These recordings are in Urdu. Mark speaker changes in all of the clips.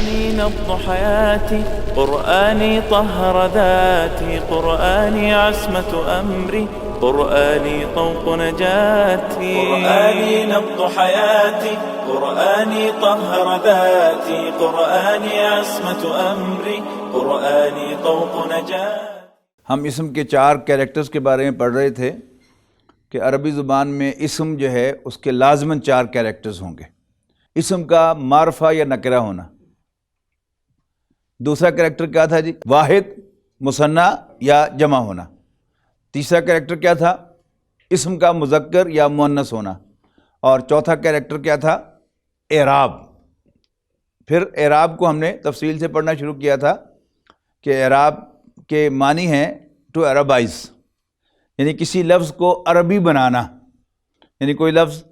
Speaker 1: قرآني نبض حياتي، قرآني طهر ذاتي، قرآني عصمة أمري، قرآني طوق نجاتي. قرآني نبض حياتي، قرآني طهر ذاتي، قرآني عصمة أمري، قرآني طوق نجاتي.
Speaker 2: ہم اسم کے 4 کیریکٹرز کے بارے میں پڑھ رہے تھے کہ عربی زبان میں اسم جو ہے اس کے لازماً 4 کیریکٹرز ہوں گے. اسم کا معرفہ یا نکرہ ہونا. دوسرا کیریکٹر کیا تھا جی؟ واحد، مثنیٰ یا جمع ہونا. تیسرا کیریکٹر کیا تھا؟ اسم کا مذکر یا مؤنث ہونا. اور چوتھا کیریکٹر کیا تھا؟ اعراب. پھر اعراب کو ہم نے تفصیل سے پڑھنا شروع کیا تھا کہ اعراب کے معنی ہیں ٹو عربائز، یعنی کسی لفظ کو عربی بنانا. یعنی کوئی لفظ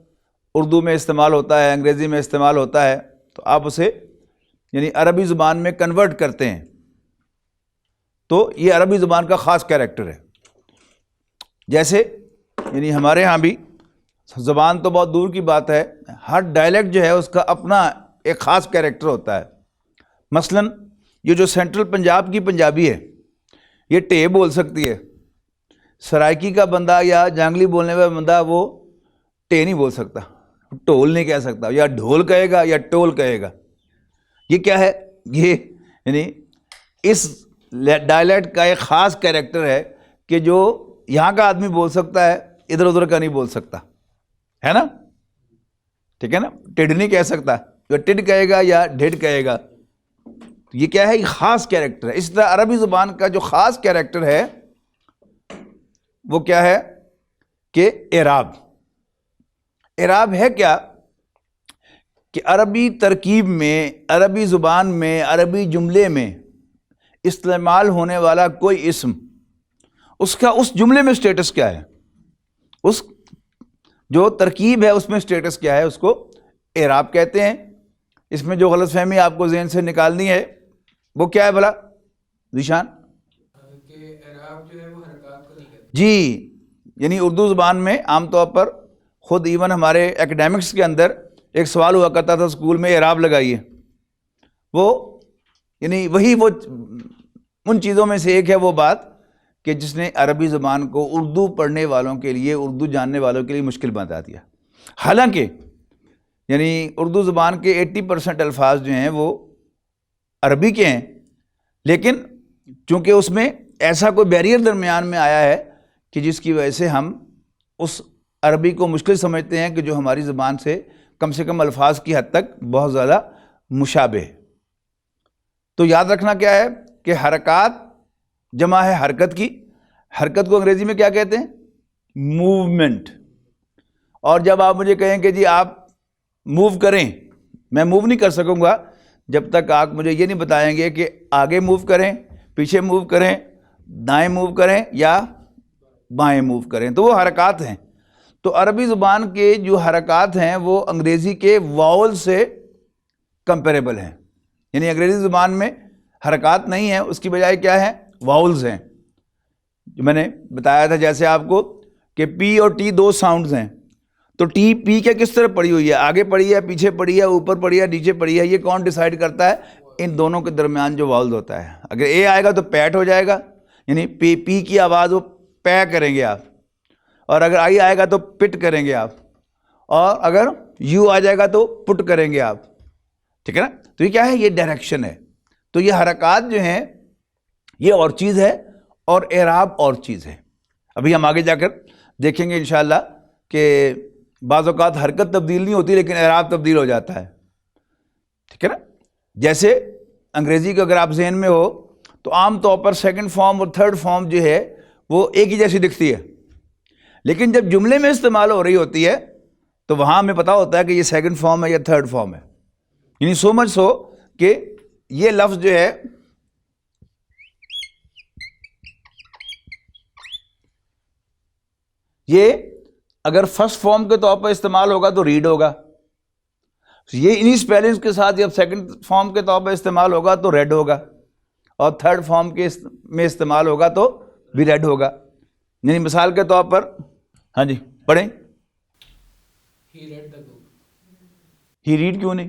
Speaker 2: اردو میں استعمال ہوتا ہے، انگریزی میں استعمال ہوتا ہے، تو آپ اسے یعنی عربی زبان میں کنورٹ کرتے ہیں. تو یہ عربی زبان کا خاص کیریکٹر ہے. جیسے یعنی ہمارے ہاں بھی زبان تو بہت دور کی بات ہے، ہر ڈائلیکٹ جو ہے اس کا اپنا ایک خاص کیریکٹر ہوتا ہے. مثلا یہ جو سینٹرل پنجاب کی پنجابی ہے یہ ٹے بول سکتی ہے. سرائکی کا بندہ یا جانگلی بولنے والا بندہ وہ ٹے نہیں بول سکتا، ٹول نہیں کہہ سکتا، یا ڈھول کہے گا یا ٹول کہے گا. یہ کیا ہے؟ یہ یعنی اس ڈائلیکٹ کا ایک خاص کیریکٹر ہے کہ جو یہاں کا آدمی بول سکتا ہے، ادھر ادھر کا نہیں بول سکتا ہے نا. ٹھیک ہے نا. ٹڈ نہیں کہہ سکتا، یا ٹڈ کہے گا یا ڈھڈ کہے گا. یہ کیا ہے؟ یہ خاص کیریکٹر ہے. اس طرح عربی زبان کا جو خاص کیریکٹر ہے وہ کیا ہے کہ اعراب. اعراب ہے کیا کہ عربی ترکیب میں، عربی زبان میں، عربی جملے میں استعمال ہونے والا کوئی اسم، اس کا اس جملے میں سٹیٹس کیا ہے، اس جو ترکیب ہے اس میں سٹیٹس کیا ہے، اس کو اعراب کہتے ہیں. اس میں جو غلط فہمی آپ کو ذہن سے نکالنی ہے وہ کیا ہے بھلا ذیشان؟
Speaker 3: کہ اعراب جو ہے وہ حرکات کو نہیں کرتا.
Speaker 2: جی، یعنی اردو زبان میں عام طور پر خود ایون ہمارے ایکڈیمکس کے اندر ایک سوال ہوا کرتا تھا اسکول میں، اعراب لگائیے. وہ یعنی وہی وہ ان چیزوں میں سے ایک ہے وہ بات کہ جس نے عربی زبان کو اردو پڑھنے والوں کے لیے، اردو جاننے والوں کے لیے مشکل بنا دیا. حالانکہ یعنی اردو زبان کے 80% الفاظ جو ہیں وہ عربی کے ہیں، لیکن چونکہ اس میں ایسا کوئی بیریئر درمیان میں آیا ہے کہ جس کی وجہ سے ہم اس عربی کو مشکل سمجھتے ہیں کہ جو ہماری زبان سے کم الفاظ کی حد تک بہت زیادہ مشابہ ہے. تو یاد رکھنا کیا ہے کہ حرکات جمع ہے حرکت کی. حرکت کو انگریزی میں کیا کہتے ہیں؟ موومنٹ. اور جب آپ مجھے کہیں کہ جی آپ موو کریں، میں موو نہیں کر سکوں گا جب تک آپ مجھے یہ نہیں بتائیں گے کہ آگے موو کریں، پیچھے موو کریں، دائیں موو کریں یا بائیں موو کریں. تو وہ حرکات ہیں. تو عربی زبان کے جو حرکات ہیں وہ انگریزی کے واول سے کمپیریبل ہیں. یعنی انگریزی زبان میں حرکات نہیں ہیں، اس کی بجائے کیا ہے؟ واولز ہیں. جو میں نے بتایا تھا جیسے آپ کو کہ پی اور ٹی 2 ساؤنڈز ہیں. تو ٹی پی کیا کس طرح پڑی ہوئی ہے؟ آگے پڑی ہے، پیچھے پڑی ہے، اوپر پڑی ہے، نیچے پڑی ہے. یہ کون ڈیسائیڈ کرتا ہے؟ ان دونوں کے درمیان جو واولز ہوتا ہے. اگر اے آئے گا تو پیٹ ہو جائے گا، یعنی پی کی آواز وہ پے کریں گے آپ. اور اگر آئی آئے گا تو پٹ کریں گے آپ. اور اگر یو آ جائے گا تو پٹ کریں گے آپ. ٹھیک ہے نا. تو یہ کیا ہے؟ یہ ڈائریکشن ہے. تو یہ حرکات جو ہیں یہ اور چیز ہے اور اعراب اور چیز ہے. ابھی ہم آگے جا کر دیکھیں گے انشاءاللہ کہ بعض اوقات حرکت تبدیل نہیں ہوتی لیکن اعراب تبدیل ہو جاتا ہے. ٹھیک ہے نا. جیسے انگریزی کا اگر آپ ذہن میں ہو تو عام طور پر 2nd فارم اور 3rd فارم جو ہے وہ ایک ہی جیسی دکھتی ہے، لیکن جب جملے میں استعمال ہو رہی ہوتی ہے تو وہاں ہمیں پتہ ہوتا ہے کہ یہ 2nd فارم ہے یا 3rd فارم ہے. یعنی سو مچ سو کہ یہ لفظ جو ہے یہ اگر 1st فارم کے طور پر استعمال ہوگا تو ریڈ ہوگا. یہ انہی اسپیلنگز کے ساتھ جب 2nd فارم کے طور پر استعمال ہوگا تو ریڈ ہوگا، اور 3rd فارم کے میں استعمال ہوگا تو بھی ریڈ ہوگا. یعنی مثال کے طور پر ہاں جی پڑھیں.
Speaker 3: He read the book.
Speaker 2: He read کیوں نہیں؟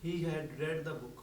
Speaker 4: He had read the book.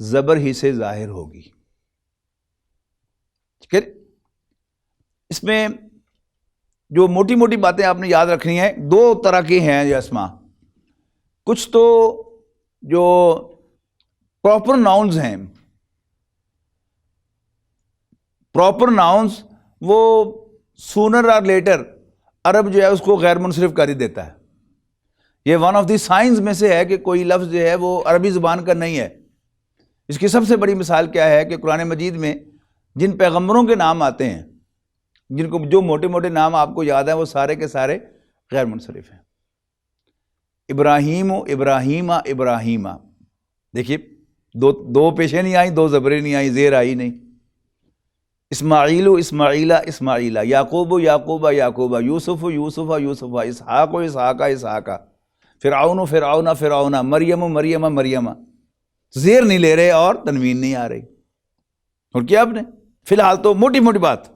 Speaker 2: زبر ہی سے ظاہر ہوگی. ٹھیک ہے. اس میں جو موٹی موٹی باتیں آپ نے یاد رکھنی ہیں، دو طرح کے ہیں یہ اسما. کچھ تو جو پراپر ناؤنز ہیں، پراپر ناؤنز وہ سونر اور لیٹر عرب جو ہے اس کو غیر منصرف کر ہی دیتا ہے. یہ ون آف دی سائنز میں سے ہے کہ کوئی لفظ جو ہے وہ عربی زبان کا نہیں ہے. اس کی سب سے بڑی مثال کیا ہے کہ قرآن مجید میں جن پیغمبروں کے نام آتے ہیں، جن کو جو موٹے موٹے نام آپ کو یاد ہیں، وہ سارے کے سارے غیر منصرف ہیں. ابراہیم و ابراہیمہ ابراہیمہ، دیکھیے دو پیشیں نہیں آئیں، دو زبریں نہیں آئیں، زیر آئی نہیں. اسماعیل و اسماعیلہ اسماعیلہ، یعقوب و یعقوبہ یعقوبہ، یوسف و یوسفہ یوسفہ، اسحاق و اسحاقہ اسحاقہ، فرعون و فرعونہ فرعونہ، مریم و مریمہ مریمہ. زیر نہیں لے رہے اور تنوین نہیں آ رہی. اور کیا آپ نے فی الحال تو موٹی موٹی بات،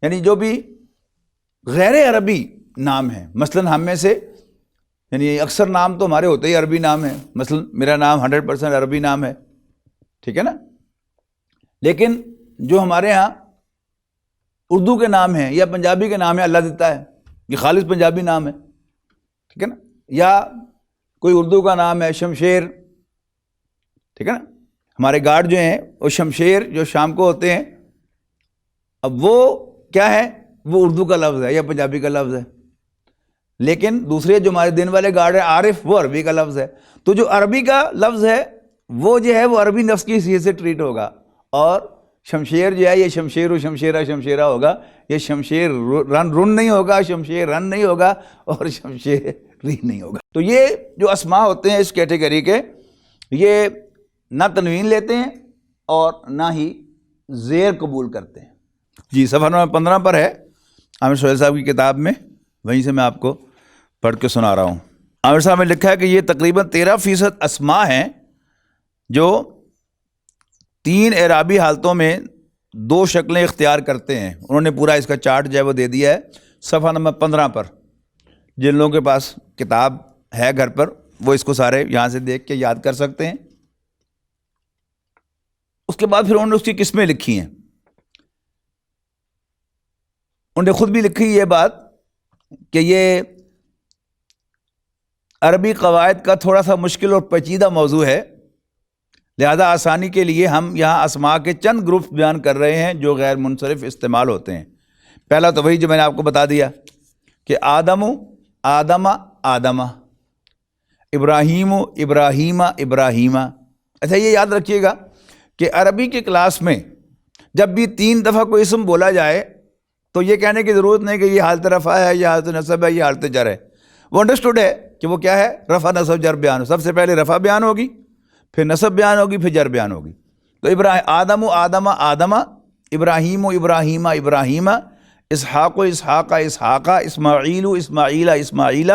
Speaker 2: یعنی جو بھی غیر عربی نام ہے، مثلا ہم میں سے یعنی اکثر نام تو ہمارے ہوتے ہی عربی نام ہے. مثلا میرا نام 100% عربی نام ہے، ٹھیک ہے نا. لیکن جو ہمارے ہاں اردو کے نام ہیں یا پنجابی کے نام ہے، اللہ دیتا ہے، یہ خالص پنجابی نام ہے، ٹھیک ہے نا. یا کوئی اردو کا نام ہے شمشیر، ٹھیک ہے نا. ہمارے گارڈ جو ہیں وہ شمشیر جو شام کو ہوتے ہیں، اب وہ کیا ہے، وہ اردو کا لفظ ہے یا پنجابی کا لفظ ہے. لیکن دوسرے جو ہمارے دن والے گارڈ ہیں عارف، وہ عربی کا لفظ ہے. تو جو عربی کا لفظ ہے وہ جو ہے وہ عربی نفس کی حیثیت سے ٹریٹ ہوگا. اور شمشیر جو ہے یہ شمشیر و شمشیرہ شمشیرہ ہوگا. یہ شمشیر رن نہیں ہوگا، شمشیر رن نہیں ہوگا، اور شمشیر ری نہیں ہوگا. تو یہ جو اسماء ہوتے ہیں اس کیٹیگری کے، یہ نہ تنوین لیتے ہیں اور نہ ہی زیر قبول کرتے ہیں. جی صفحہ نمبر 15 پر ہے عامر سہیل صاحب کی کتاب میں، وہیں سے میں آپ کو پڑھ کے سنا رہا ہوں. عامر صاحب نے لکھا ہے کہ یہ تقریباً 13% اسماء ہیں جو 3 اعرابی حالتوں میں 2 شکلیں اختیار کرتے ہیں. انہوں نے پورا اس کا چارٹ جو ہے وہ دے دیا ہے صفحہ نمبر 15 پر. جن لوگوں کے پاس کتاب ہے گھر پر وہ اس کو سارے یہاں سے دیکھ کے یاد کر سکتے ہیں. اس کے بعد پھر انہوں نے اس کی قسمیں لکھی ہیں. انہوں نے خود بھی لکھی یہ بات کہ یہ عربی قواعد کا تھوڑا سا مشکل اور پیچیدہ موضوع ہے، لہذا آسانی کے لیے ہم یہاں اسماء کے چند گروپ بیان کر رہے ہیں جو غیر منصرف استعمال ہوتے ہیں. پہلا تو وہی جو میں نے آپ کو بتا دیا کہ آدم آدمہ آدمہ، ابراہیم ابراہیمہ ابراہیمہ. اچھا یہ یاد رکھیے گا کہ عربی کی کلاس میں جب بھی 3 دفعہ کوئی اسم بولا جائے تو یہ کہنے کی ضرورت نہیں کہ یہ حالت رفع ہے، یہ حالت نصب ہے، یہ حالت جر ہے. وہ انڈرسٹوڈ ہے کہ وہ کیا ہے، رفع نصب جر بیان. سب سے پہلے رفع بیان ہوگی، پھر نصب بیان ہوگی، پھر جر بیان ہوگی. تو آدم آدمہ آدمہ، ابراہیم ابراہیمہ ابراہیمہ، اسحاق اسحاقہ اسحاقہ، اسماعیل اسماعیلہ اسماعیلہ،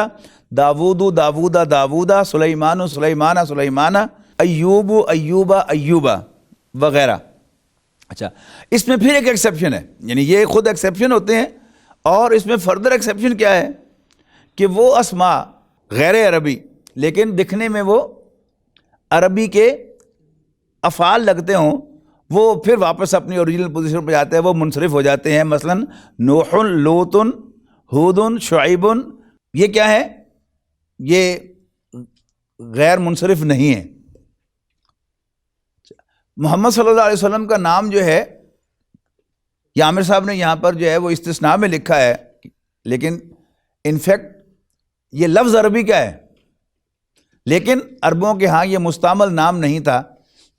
Speaker 2: داود داودہ داودہ، سلیمان سلیمانہ سلیمانہ، ایوب ایوبہ ایوبہ وغیرہ. اچھا اس میں پھر ایک ایکسیپشن ہے، یعنی یہ خود ایکسیپشن ہوتے ہیں، اور اس میں فردر ایکسیپشن کیا ہے کہ وہ اسماء غیر عربی لیکن دکھنے میں وہ عربی کے افعال لگتے ہوں، وہ پھر واپس اپنی اوریجنل پوزیشن پہ جاتے ہیں، وہ منصرف ہو جاتے ہیں. مثلا نوح لوط ہود شعیب، یہ کیا ہے، یہ غیر منصرف نہیں ہے. محمد صلی اللہ علیہ وسلم کا نام جو ہے یہ عامر صاحب نے یہاں پر جو ہے وہ استثناء میں لکھا ہے، لیکن انفیکٹ یہ لفظ عربی کا ہے، لیکن عربوں کے ہاں یہ مستعمل نام نہیں تھا،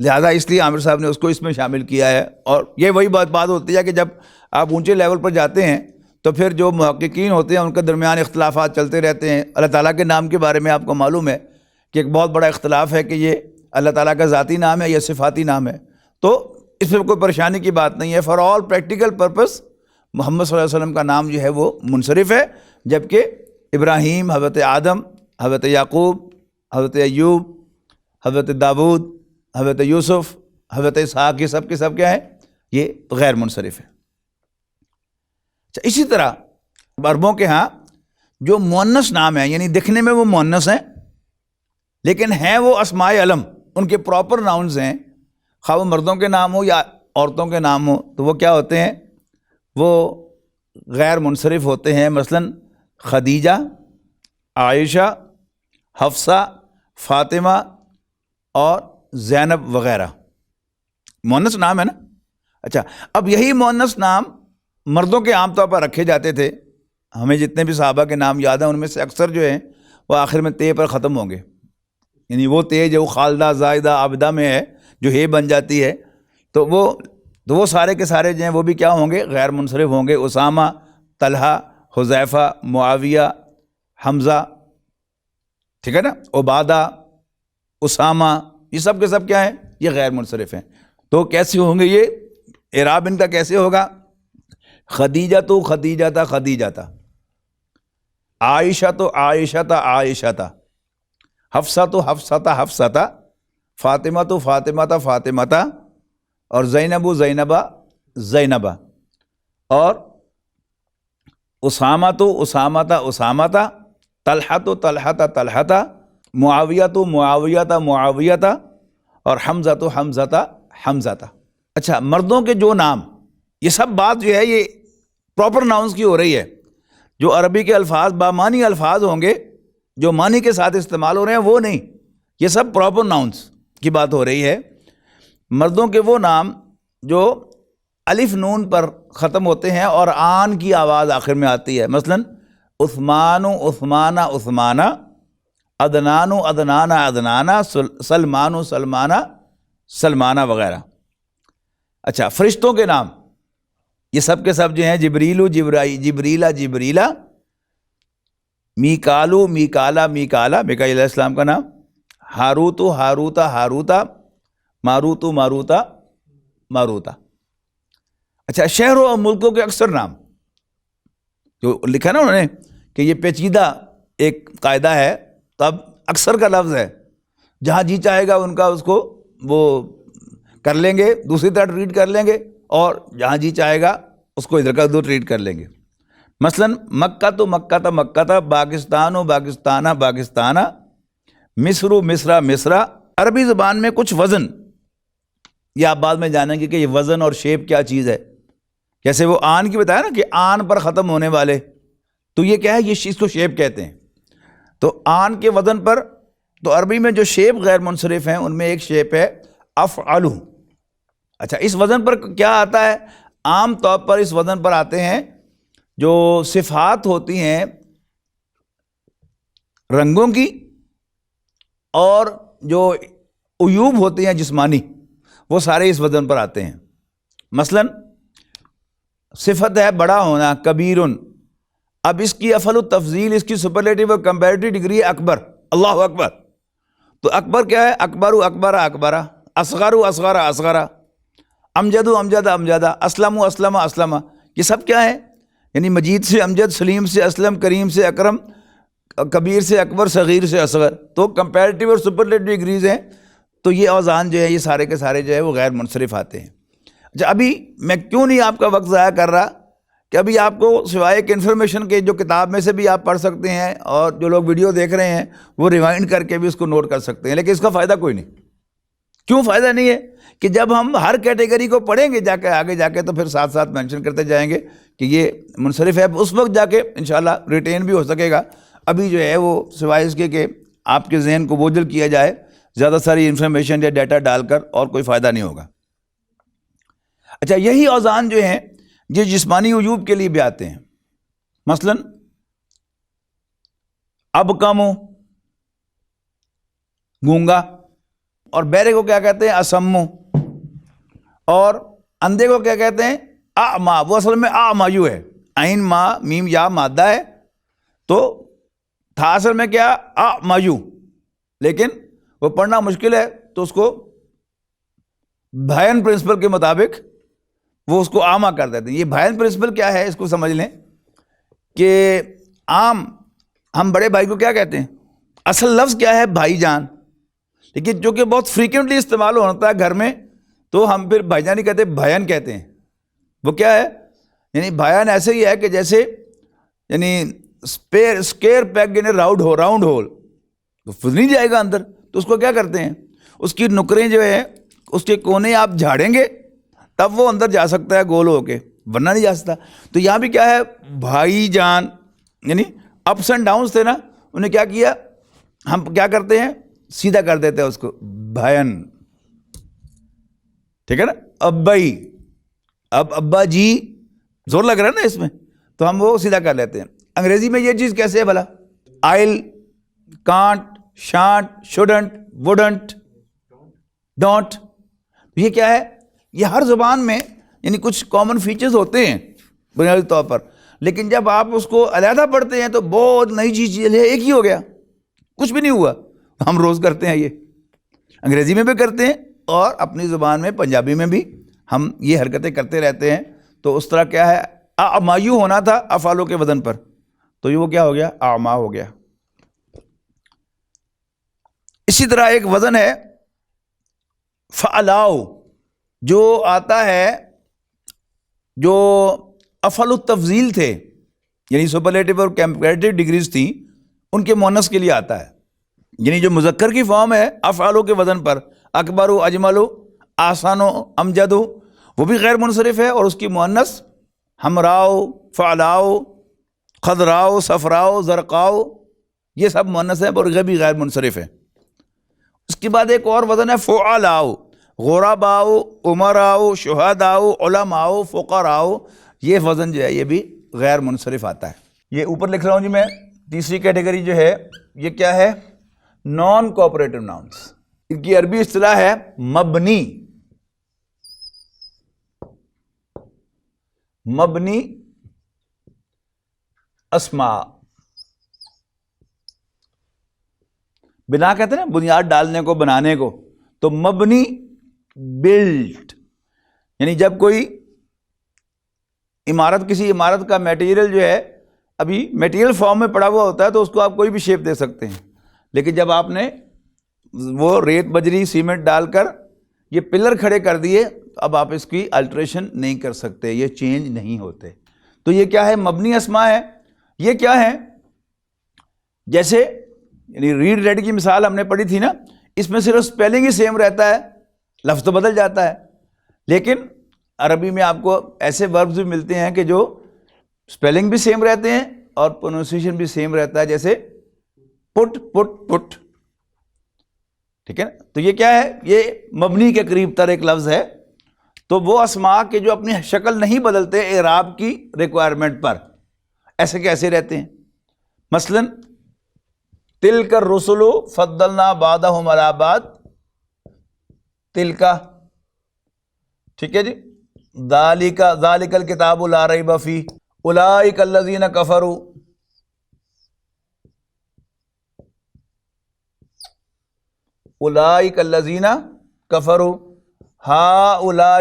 Speaker 2: لہذا اس لیے عامر صاحب نے اس کو اس میں شامل کیا ہے. اور یہ وہی بات ہوتی ہے کہ جب آپ اونچے لیول پر جاتے ہیں تو پھر جو محققین ہوتے ہیں ان کے درمیان اختلافات چلتے رہتے ہیں. اللہ تعالیٰ کے نام کے بارے میں آپ کو معلوم ہے کہ ایک بہت بڑا اختلاف ہے کہ یہ اللہ تعالیٰ کا ذاتی نام ہے یا صفاتی نام ہے. تو اس میں کوئی پریشانی کی بات نہیں ہے. فار آل پریکٹیکل پرپس محمد صلی اللہ علیہ وسلم کا نام جو ہے وہ منصرف ہے، جبکہ ابراہیم، حضرت آدم، حضرت یعقوب، حضرت ایوب، حضرت داود، حضرت یوسف، حضرت اسحاق، یہ سب کے سب کیا ہے، یہ غیر منصرف ہے. اسی طرح عربوں کے ہاں جو مؤنث نام ہیں، یعنی دکھنے میں وہ مؤنث ہیں لیکن ہیں وہ اسماء علم، ان کے پراپر ناؤنز ہیں، خواہ وہ مردوں کے نام ہو یا عورتوں کے نام ہو تو وہ کیا ہوتے ہیں؟ وہ غیر منصرف ہوتے ہیں. مثلاً خدیجہ، عائشہ، حفصہ، فاطمہ اور زینب وغیرہ مؤنث نام ہے نا. اچھا، اب یہی مؤنث نام مردوں کے عام طور پر رکھے جاتے تھے. ہمیں جتنے بھی صحابہ کے نام یاد ہیں ان میں سے اکثر جو ہیں وہ آخر میں تے پر ختم ہوں گے. یعنی وہ تے جو خالدہ، زائدہ، عابدہ میں ہے جو ہے بن جاتی ہے تو وہ سارے کے سارے جو ہیں وہ بھی کیا ہوں گے؟ غیر منصرف ہوں گے. اسامہ، طلحہ، حذیفہ، معاویہ، حمزہ، ٹھیک ہے نا، عبادہ، اسامہ، یہ سب کے سب کیا ہیں؟ یہ غیر منصرف ہیں. تو کیسے ہوں گے یہ اعراب ان کا کیسے ہوگا؟ خدیجہ تو خدیجہ تھا، خدیجہ تھا. عائشہ تو عائشہ تھا، عائشہ تھا. حفصہ تو حفصہ تھا، حفصہ تھا. فاطمہ تو فاطمہ تھا، فاطمہ تھا. اور زینب زینبہ، زینبہ. اور اسامہ تو اسامہ تھا، اسامہ تھا. طلحہ تو طلحہ تھا، طلحہ تھا. معاویہ تو معاویہ تھا، معاویہ تھا. اور حمزہ تو حمزہ تھا، حمزہ تھا. اچھا، مردوں کے جو نام، یہ سب بات جو ہے یہ پراپر ناؤنس کی ہو رہی ہے. جو عربی کے الفاظ بامانی الفاظ ہوں گے جو معنی کے ساتھ استعمال ہو رہے ہیں وہ نہیں، یہ سب پراپر ناؤنس کی بات ہو رہی ہے. مردوں کے وہ نام جو الف نون پر ختم ہوتے ہیں اور آن کی آواز آخر میں آتی ہے. مثلاً عثمان عثمانہ عثمانہ، عدنان عدنانہ عدنانہ، سلمان سلمانہ سلمانہ وغیرہ. اچھا، فرشتوں کے نام یہ سب کے سب جو ہیں جبریل جبریلا جبریلا، میکالو میکالا میکالا، میکائیل علیہ السلام کا نام. ہاروت ہاروتا ہاروتا، ماروت ماروتا ماروتا. اچھا، شہروں اور ملکوں کے اکثر نام جو لکھا نا انہوں نے کہ یہ پیچیدہ ایک قاعدہ ہے، تب اکثر کا لفظ ہے، جہاں جی چاہے گا ان کا اس کو وہ کر لیں گے، دوسری طرح ٹریٹ کر لیں گے، اور جہاں جی چاہے گا اس کو ادھر کا ادھر ٹریٹ کر لیں گے. مثلاً مکہ تو مکہ تھا مکہ تھا، پاکستان و پاکستانہ پاکستانہ، مصر و مصرا مصرا. عربی زبان میں کچھ وزن، یہ آپ بعد میں جانیں گے کہ یہ وزن اور شیپ کیا چیز ہے. جیسے وہ آن کی بتایا نا کہ آن پر ختم ہونے والے، تو یہ کیا ہے؟ یہ چیز کو شیپ کہتے ہیں. تو آن کے وزن پر تو عربی میں جو شیپ غیر منصرف ہیں ان میں ایک شیپ ہے افعلو. اچھا، اس وزن پر کیا آتا ہے؟ عام طور پر اس وزن پر آتے ہیں جو صفات ہوتی ہیں رنگوں کی اور جو عیوب ہوتی ہیں جسمانی، وہ سارے اس وزن پر آتے ہیں. مثلاً صفت ہے بڑا ہونا، کبیرن. اب اس کی افعل التفضیل، اس کی سپرلیٹو اور کمپیریٹو ڈگری ہے اکبر، اللہ اکبر. تو اکبر کیا ہے؟ اکبر اکبر اکبرہ، اصغر اصغر اصغرہ، امجد امجد امجدہ، اسلم اسلم اسلم. یہ سب کیا ہے؟ یعنی مجید سے امجد، سلیم سے اسلم، کریم سے اکرم، کبیر سے اکبر، صغیر سے اصغر. تو کمپیریٹو اور سپرلیٹو ڈگریز ہیں. تو یہ اوزان جو ہے یہ سارے کے سارے جو ہے وہ غیر منصرف آتے ہیں. اچھا، ابھی میں کیوں نہیں آپ کا وقت ضائع کر رہا کہ ابھی آپ کو سوائے ایک انفارمیشن کے جو کتاب میں سے بھی آپ پڑھ سکتے ہیں، اور جو لوگ ویڈیو دیکھ رہے ہیں وہ ریوائنڈ کر کے بھی اس کو نوٹ کر سکتے ہیں، لیکن اس کا فائدہ کوئی نہیں. کیوں فائدہ نہیں ہے؟ کہ جب ہم ہر کیٹیگری کو پڑھیں گے جا کے آگے جا کے تو پھر ساتھ ساتھ مینشن کرتے جائیں گے کہ یہ منصرف ہے. اس وقت جا کے انشاءاللہ ریٹین بھی ہو سکے گا. ابھی جو ہے وہ سوائے اس کے کہ آپ کے ذہن کو بوجھل کیا جائے زیادہ ساری انفارمیشن یا ڈیٹا ڈال کر، اور کوئی فائدہ نہیں ہوگا. اچھا، یہی اوزان جو ہیں یہ جسمانی عیوب کے لیے بھی آتے ہیں. مثلاً ابکمو، گونگا. اور بہرے کو کیا کہتے ہیں؟ اسمو. اور اندھے کو کیا کہتے ہیں؟ اعما. وہ اصل میں اعمایو ہے، عین ما میم یا مادہ ہے، تو تھا اصل میں کیا؟ اعمایو. لیکن وہ پڑھنا مشکل ہے تو اس کو بھائن پرنسپل کے مطابق وہ اس کو عامہ کر دیتے ہیں. یہ بھائن پرنسپل کیا ہے اس کو سمجھ لیں کہ عام ہم بڑے بھائی کو کیا کہتے ہیں؟ اصل لفظ کیا ہے؟ بھائی جان. لیکن جو کہ بہت فریکوینٹلی استعمال ہوتا ہے گھر میں تو ہم پھر بھائی جان نہیں کہتے، بھائن کہتے ہیں. وہ کیا ہے؟ یعنی بھائن ایسے ہی ہے کہ جیسے یعنی اسکیئر پیگ ان راؤنڈ ہول، تو نہیں جائے گا اندر، تو اس کو کیا کرتے ہیں؟ اس کی نکریں جو ہے اس کے کونے آپ جھاڑیں گے تب وہ اندر جا سکتا ہے گول ہو کے، ورنہ نہیں جا سکتا۔ تو یہاں بھی کیا ہے، بھائی جان یعنی اپس اینڈ ڈاؤنس تھے نا، انہیں کیا کیا، ہم کیا کرتے ہیں، سیدھا کر دیتے ہیں اس کو، بھائن، ٹھیک ہے نا، ابائی، اب ابا جی زور لگ رہا ہے نا اس میں، تو ہم وہ سیدھا کر لیتے ہیں۔ انگریزی میں یہ چیز کیسے ہے بھلا، I'll, can't, shan't, shouldn't, wouldn't, don't, یہ کیا ہے، یہ ہر زبان میں یعنی کچھ کامن فیچرز ہوتے ہیں بنیادی طور پر، لیکن جب آپ اس کو علیحدہ پڑھتے ہیں تو بہت نئی چیز ہے، ایک ہی ہو گیا، کچھ بھی نہیں ہوا۔ ہم روز کرتے ہیں، یہ انگریزی میں بھی کرتے ہیں اور اپنی زبان میں پنجابی میں بھی ہم یہ حرکتیں کرتے رہتے ہیں۔ تو اس طرح کیا ہے، اعمایو ہونا تھا افعالوں کے وزن پر، تو یہ وہ کیا ہو گیا، اعما ہو گیا۔ اسی طرح ایک وزن ہے فعلاؤ، جو آتا ہے، جو افعل التفضیل تھے یعنی سپرلیٹو اور کمپیریٹو ڈگریز تھیں، ان کے مؤنث کے لیے آتا ہے، یعنی جو مذکر کی فارم ہے افعالوں کے وزن پر، اکبر، اجمل، آسان، امجد، وہ بھی غیر منصرف ہے، اور اس کی مؤنث ہمراؤ، فعلاؤ، خضراؤ، صفراؤ، زرقاؤ، یہ سب مؤنث ہیں اور یہ بھی غیر منصرف ہے۔ اس کے بعد ایک اور وزن ہے فعلاؤ، غرباؤ، امراؤ، شہداؤ، علماؤ، فقراؤ، یہ وزن جو ہے یہ بھی غیر منصرف آتا ہے۔ یہ اوپر لکھ رہا ہوں جی میں، تیسری کیٹیگری جو ہے یہ کیا ہے، نان کوآپریٹو ناؤنس، ان کی عربی اصطلاح ہے مبنی، مبنی اسماء، بنا کہتے ہیں نا بنیاد ڈالنے کو، بنانے کو، تو مبنی بلٹ، یعنی جب کوئی عمارت، کسی عمارت کا میٹیریل جو ہے ابھی میٹیریل فارم میں پڑا ہوا ہوتا ہے تو اس کو آپ کوئی بھی شیپ دے سکتے ہیں، لیکن جب آپ نے وہ ریت، بجری، سیمنٹ ڈال کر یہ پلر کھڑے کر دیے تو اب آپ اس کی الٹریشن نہیں کر سکتے، یہ چینج نہیں ہوتے۔ تو یہ کیا ہے، مبنی اسماء ہے۔ یہ کیا ہے، جیسے یعنی ریڈ ریڈ کی مثال ہم نے پڑھی تھی نا، اس میں صرف اسپیلنگ ہی سیم رہتا ہے، لفظ تو بدل جاتا ہے، لیکن عربی میں آپ کو ایسے وربز بھی ملتے ہیں کہ جو اسپیلنگ بھی سیم رہتے ہیں اور پروننسیشن بھی سیم رہتا ہے، جیسے پٹ، پٹ، پٹ، ٹھیک ہے نا۔ تو یہ کیا ہے، یہ مبنی کے قریب تر ایک لفظ ہے۔ تو وہ اسماء کے جو اپنی شکل نہیں بدلتے اعراب کی ریکوائرمنٹ پر، ایسے کیسے رہتے ہیں، مثلا تلک الرسل فضلنا بعضهم علی بعض، تلک، ٹھیک ہے جی، ذالک الکتاب لا ریب فیہ، اولئک الذین کفروا، اولئک الذین کفروا ہؤلاء،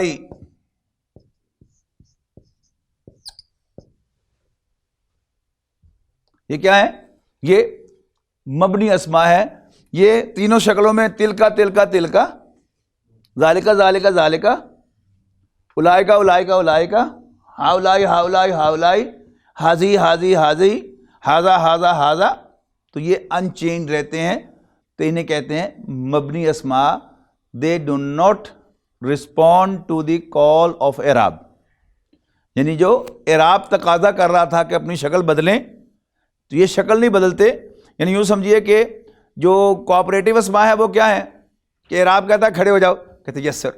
Speaker 2: یہ کیا ہے، یہ مبنی اسماء ہے۔ یہ تینوں شکلوں میں تلکا، تلکا، تلکا، ذالکا، ذالکا، ذالکا، اولئکا، اولئکا، اولئکا، ہؤلاء، ہؤلاء، ہؤلاء، حاذی، حاذی، حاذی، ھذا، ھذا، ھذا، تو یہ ان چینج رہتے ہیں، تو انہیں کہتے ہیں مبنی اسماء۔ They do not respond to the call of اعراب، یعنی جو اعراب تقاضا کر رہا تھا کہ اپنی شکل بدلیں تو یہ شکل نہیں بدلتے۔ یعنی یوں سمجھیے کہ جو کوآپریٹو اسماء ہے وہ کیا ہے کہ اعراب کہتا ہے کھڑے ہو جاؤ، کہتے ہیں یس سر،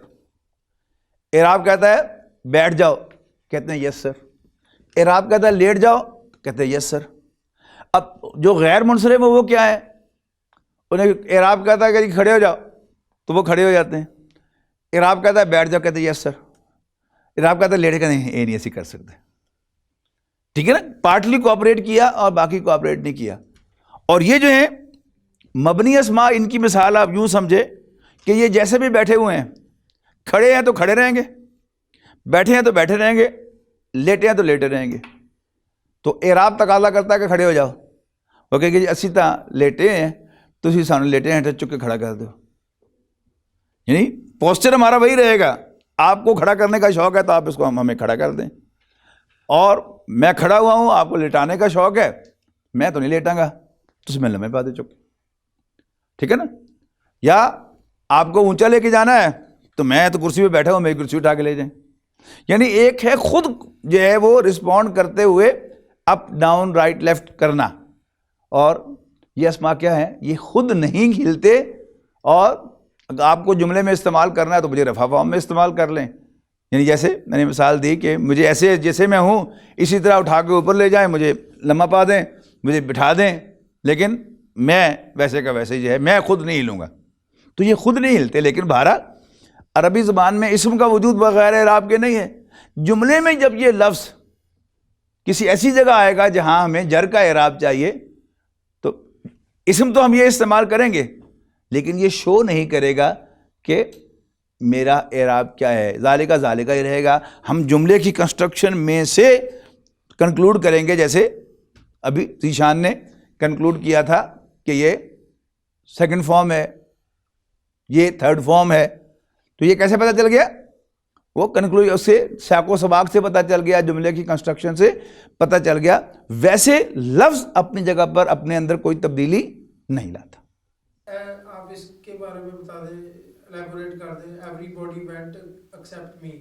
Speaker 2: اعراب کہتا ہے بیٹھ جاؤ، کہتے ہیں یس سر، اعراب کہتا ہے لیٹ جاؤ، کہتے ہیں یس سر۔ اب جو غیر منصرف ہے وہ کیا ہے، انہیں اعراب کہتا ہے کہ کھڑے ہو جاؤ تو وہ کھڑے ہو جاتے ہیں، اعراب کہتا ہے بیٹھ جاؤ، کہتے ہیں یس سر، اعراب کہتا ہے لیٹ، کہتے ہیں یہ نہیں ایسی کر سکتے، ٹھیک ہے نا۔ پارٹلی کوآپریٹ کیا اور باقی کوآپریٹ نہیں کیا۔ اور یہ جو ہیں مبنی اسماء، ان کی مثال آپ یوں سمجھے کہ یہ جیسے بھی بیٹھے ہوئے ہیں، کھڑے ہیں تو کھڑے رہیں گے، بیٹھے ہیں تو بیٹھے رہیں گے، لیٹے ہیں تو لیٹے رہیں گے۔ تو اعراب تقاضا کرتا ہے کہ کھڑے ہو جاؤ، وہ کہے کہ جی اسی طرح لیٹے ہیں تو اسی سامنے لیٹے ہیں، چک کے کھڑا کر دو، یعنی پوسچر ہمارا وہی رہے گا۔ آپ کو کھڑا کرنے کا شوق ہے تو آپ اس کو ہمیں کھڑا کر دیں، اور میں کھڑا ہوا ہوں، آپ کو لیٹانے کا شوق ہے، میں تو نہیں لیٹاں گا، تو اس میں لمحے پا دے چک، ٹھیک ہے نا۔ یا آپ کو اونچا لے کے جانا ہے تو میں تو کرسی پہ بیٹھا ہوں، میری کرسی اٹھا کے لے جائیں. یعنی ایک ہے خود جو ہے وہ رسپونڈ کرتے ہوئے اپ ڈاؤن رائٹ لیفٹ کرنا، اور یہ اسما کیا ہے؟ یہ خود نہیں ہلتے. اور اگر آپ کو جملے میں استعمال کرنا ہے تو مجھے رفع فارم میں استعمال کر لیں. یعنی جیسے میں نے مثال دی کہ مجھے ایسے جیسے میں ہوں اسی طرح اٹھا کے اوپر لے جائیں، مجھے لمحہ پا دیں، مجھے بٹھا دیں، لیکن میں ویسے کا ویسے جو ہے میں خود نہیں ہلوں گا. تو یہ خود نہیں ہلتے. لیکن بہرحال عربی زبان میں اسم کا وجود بغیر اعراب کے نہیں ہے. جملے میں جب یہ لفظ کسی ایسی جگہ آئے گا جہاں ہمیں جر کا اعراب چاہیے تو اسم تو ہم یہ استعمال کریں گے، لیکن یہ شو نہیں کرے گا کہ میرا اعراب کیا ہے. ذالکہ ذالکہ ہی رہے گا. ہم جملے کی کنسٹرکشن میں سے کنکلوڈ کریں گے، جیسے ابھی ذیشان نے کنکلوڈ کیا تھا کہ یہ سیکنڈ فارم ہے، یہ تھرڈ فارم ہے. تو یہ کیسے پتہ چل گیا؟ وہ کنکلوژ اس سے سیاق و سباق سے پتہ چل گیا، جملے کی کنسٹرکشن سے پتہ چل گیا. ویسے لفظ اپنی جگہ پر اپنے اندر کوئی تبدیلی نہیں لاتا.
Speaker 3: آپ اس کے بارے میں بتا دیں، الیبوریٹ کر دیں. ایوری باڈی وینٹ ایکسیپٹ می،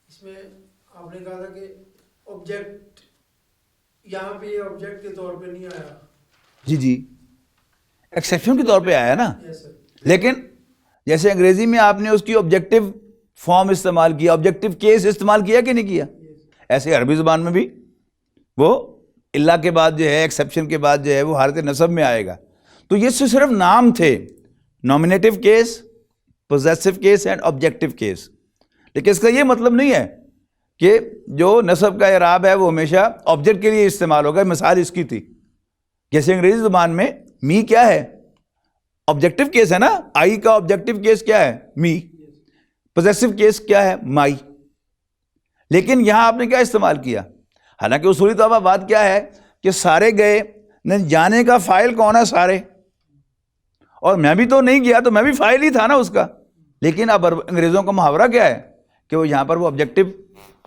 Speaker 3: اس میں آپ نے کہا تھا کہ آبجیکٹ یہاں پہ یہ آبجیکٹ کے طور پہ نہیں آیا.
Speaker 2: جی ایکسیپشن کے طور پہ آیا نا.
Speaker 3: یس سر.
Speaker 2: لیکن جیسے انگریزی میں آپ نے اس کی آبجیکٹو فارم استعمال کیا، آبجیکٹو کیس استعمال کیا کہ نہیں کیا، ایسے عربی زبان میں بھی وہ اللہ کے بعد جو ہے ایکسیپشن کے بعد جو ہے وہ حالت نصب میں آئے گا. تو یہ صرف نام تھے، nominative case, possessive case and objective case. لیکن اس کا یہ مطلب نہیں ہے کہ جو نصب کا اعراب ہے وہ ہمیشہ آبجیکٹ کے لیے استعمال ہوگا. مثال اس کی تھی جیسے انگریزی زبان میں می کیا ہے؟ آبجیکٹو کیس ہے نا. آئی کا آبجیکٹو کیس کیا ہے؟ می. پوزیسو کیس کیا ہے؟ مائی. لیکن یہاں آپ نے کیا استعمال کیا؟ حالانکہ اصولی طور پر بات کیا ہے کہ سارے گئے، جانے کا فاعل کون ہے؟ سارے. اور میں بھی تو نہیں گیا، تو میں بھی فاعل ہی تھا نا اس کا. لیکن اب انگریزوں کا محاورہ کیا ہے کہ وہ یہاں پر وہ آبجیکٹو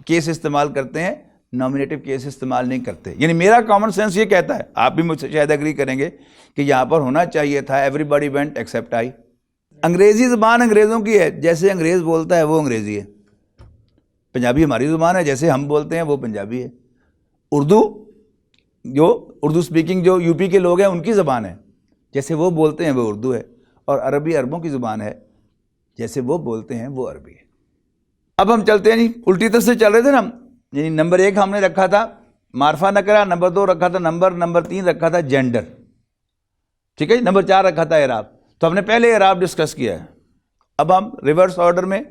Speaker 2: کیس استعمال کرتے ہیں، نومینیٹو کیس استعمال نہیں کرتے. یعنی میرا کامن سینس یہ کہتا ہے، آپ بھی مجھ سے شاید ایگری کریں گے کہ یہاں پر ہونا چاہیے تھا ایوری باڈی وینٹ ایکسیپٹ آئی. انگریزی زبان انگریزوں کی ہے، جیسے انگریز بولتا ہے وہ انگریزی ہے. پنجابی ہماری زبان ہے، جیسے ہم بولتے ہیں وہ پنجابی ہے. اردو جو اردو سپیکنگ جو یو پی کے لوگ ہیں ان کی زبان ہے، جیسے وہ بولتے ہیں وہ اردو ہے. اور عربی عربوں کی زبان ہے، جیسے وہ بولتے ہیں وہ عربی ہے. اب ہم چلتے ہیں جی الٹی طرف سے چل رہے تھے نا. یعنی نمبر 1 ہم نے رکھا تھا معرفہ نکرہ، نمبر 2 رکھا تھا نمبر 3 رکھا تھا جینڈر. ٹھیک ہے جی. نمبر 4 رکھا تھا اعراب. تو ہم نے پہلے اعراب ڈسکس کیا ہے. اب ہم ریورس آرڈر میں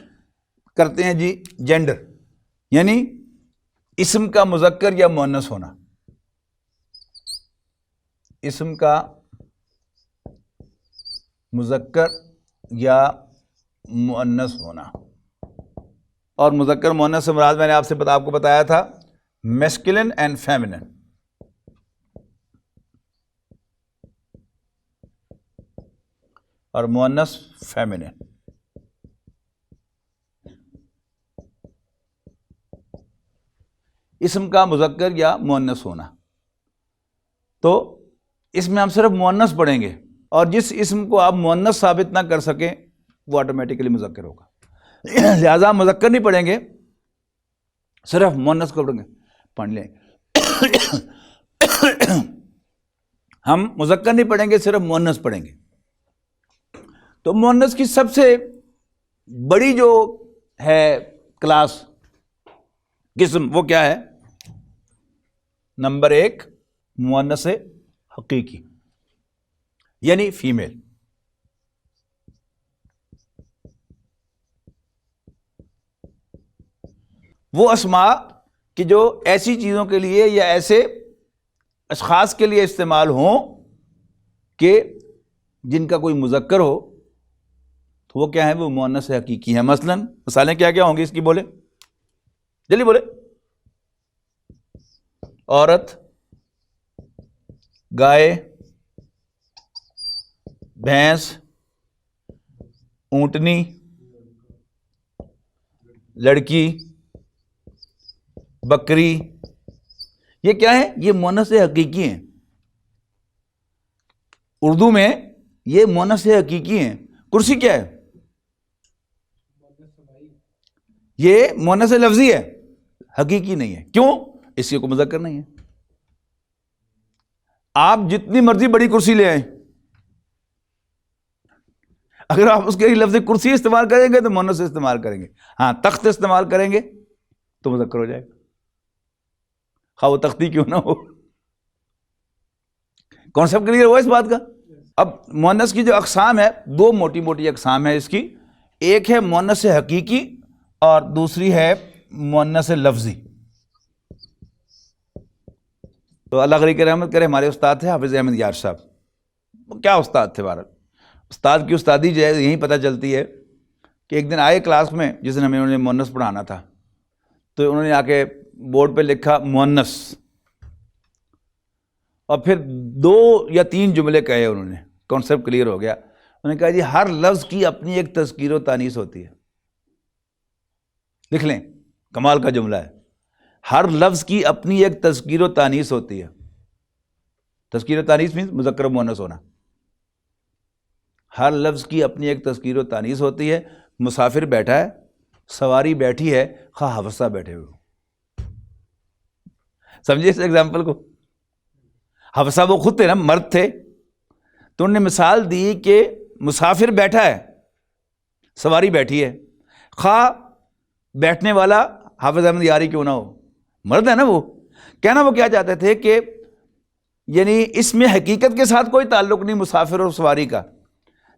Speaker 2: کرتے ہیں جی جینڈر، یعنی اسم کا مذکر یا مؤنث ہونا. اسم کا مذکر یا مؤنث ہونا. اور مذکر مؤنث سے مراد میں نے آپ کو بتایا تھا میسکلن اینڈ فیمنن. اور مؤنث فیمنن. اسم کا مذکر یا مؤنث ہونا. تو اس میں ہم صرف مؤنث پڑھیں گے، اور جس اسم کو آپ مؤنث ثابت نہ کر سکیں وہ آٹومیٹیکلی مذکر ہوگا. لہذا مذکر نہیں پڑھیں گے، صرف مؤنث کو پڑھیں گے. پڑھ لیں ہم مذکر نہیں پڑھیں گے، صرف مؤنث پڑھیں گے. تو مؤنث کی سب سے بڑی جو ہے کلاس قسم وہ کیا ہے؟ نمبر 1 مؤنث حقیقی یعنی فیمیل. وہ اسماء کہ جو ایسی چیزوں کے لیے یا ایسے اشخاص کے لیے استعمال ہوں کہ جن کا کوئی مذکر ہو، تو وہ کیا ہے؟ وہ مؤنث حقیقی ہیں. مثلاً مثالیں کیا کیا ہوں گی اس کی؟ بولے جلدی بولے. عورت، گائے، بھینس، اونٹنی، لڑکی، بکری. یہ کیا ہے؟ یہ مؤنث حقیقی ہیں. اردو میں یہ مؤنث حقیقی ہیں. کرسی کیا ہے؟ یہ مؤنث لفظی ہے، حقیقی نہیں ہے. کیوں؟ اس کی کوئی مذکر نہیں ہے. آپ جتنی مرضی بڑی کرسی لے آئیں، اگر آپ اس کے لفظ کرسی استعمال کریں گے تو مؤنث استعمال کریں گے. ہاں تخت استعمال کریں گے تو مذکر ہو جائے گا، خواہ وہ تختی کیوں نہ ہو. کانسیپٹ کلیئر ہوا اس بات کا؟ اب مؤنث کی جو اقسام ہے، دو موٹی موٹی اقسام ہے اس کی. ایک ہے مؤنث حقیقی اور دوسری ہے مؤنث لفظی. تو اللہ غریب کی رحمت کرے، ہمارے استاد تھے حافظ احمد یار صاحب. وہ کیا استاد تھے بہرحال. استاد کی استادی جو ہے یہیں پتہ چلتی ہے کہ ایک دن آئے کلاس میں جس دن ہمیں انہوں نے مؤنث پڑھانا تھا، تو انہوں نے آ کے بورڈ پہ لکھا مؤنث، اور پھر 2 یا 3 جملے کہے انہوں نے. کانسیپٹ کلیئر ہو گیا. انہوں نے کہا جی ہر لفظ کی اپنی ایک تذکیر و تانیث ہوتی ہے. لکھ لیں، کمال کا جملہ ہے. ہر لفظ کی اپنی ایک تذکیر و تانیث ہوتی ہے. تذکیر و تانیث مینس مذکر و مؤنث ہونا. ہر لفظ کی اپنی ایک تذکیر و تانیث ہوتی ہے. مسافر بیٹھا ہے، سواری بیٹھی ہے، خواہ حفصہ بیٹھے ہوئے. سمجھے اس ایگزامپل کو؟ حفصہ وہ خود تھے نا، مرد تھے، تو انہوں نے مثال دی کہ مسافر بیٹھا ہے، سواری بیٹھی ہے، خواہ بیٹھنے والا حافظ احمد یاری کیوں نہ ہو، مرد ہے نا وہ. کہنا وہ کیا چاہتے تھے کہ یعنی اس میں حقیقت کے ساتھ کوئی تعلق نہیں مسافر اور سواری کا.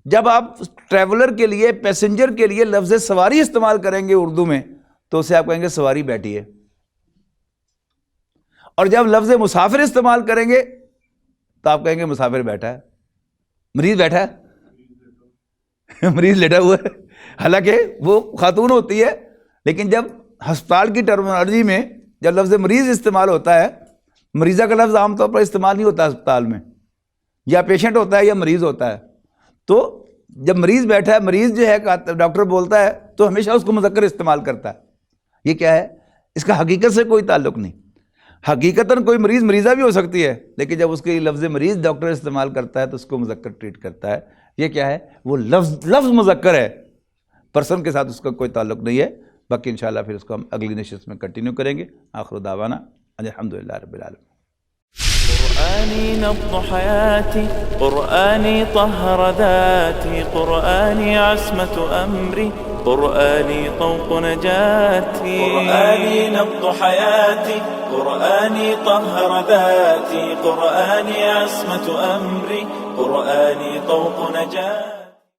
Speaker 2: جب آپ ٹریولر کے لیے، پیسنجر کے لیے لفظ سواری استعمال کریں گے اردو میں تو اسے آپ کہیں گے سواری بیٹھی ہے. اور جب لفظ مسافر استعمال کریں گے تو آپ کہیں گے مسافر بیٹھا ہے. مریض بیٹھا ہے، مریض لیٹا ہوا ہے. حالانکہ وہ خاتون ہوتی ہے، لیکن جب ہسپتال کی ٹرمنالوجی میں جب لفظ مریض استعمال ہوتا ہے، مریضہ کا لفظ عام طور پر استعمال نہیں ہوتا ہسپتال میں، یا پیشنٹ ہوتا ہے یا مریض ہوتا ہے. تو جب مریض بیٹھا ہے، مریض جو ہے ڈاکٹر بولتا ہے تو ہمیشہ اس کو مذکر استعمال کرتا ہے. یہ کیا ہے؟ اس کا حقیقت سے کوئی تعلق نہیں. حقیقتاً کوئی مریض مریضہ بھی ہو سکتی ہے، لیکن جب اس کے لفظ مریض ڈاکٹر استعمال کرتا ہے تو اس کو مذکر ٹریٹ کرتا ہے. یہ کیا ہے؟ وہ لفظ مذکر ہے، پرسن کے ساتھ اس کا کوئی تعلق نہیں ہے. باقی انشاءاللہ پھر اس کو ہم اگلی نشست میں کنٹینیو کریں گے. آخر دعوانا الحمدللہ رب العالمین.
Speaker 1: قرآني نبض حياتي، قرآني طهر ذاتي، قرآني عصمة أمري، قرآني طوق نجاتي. قرآني نبض حياتي، قرآني طهر ذاتي، قرآني عصمة أمري، قرآني طوق نجاتي.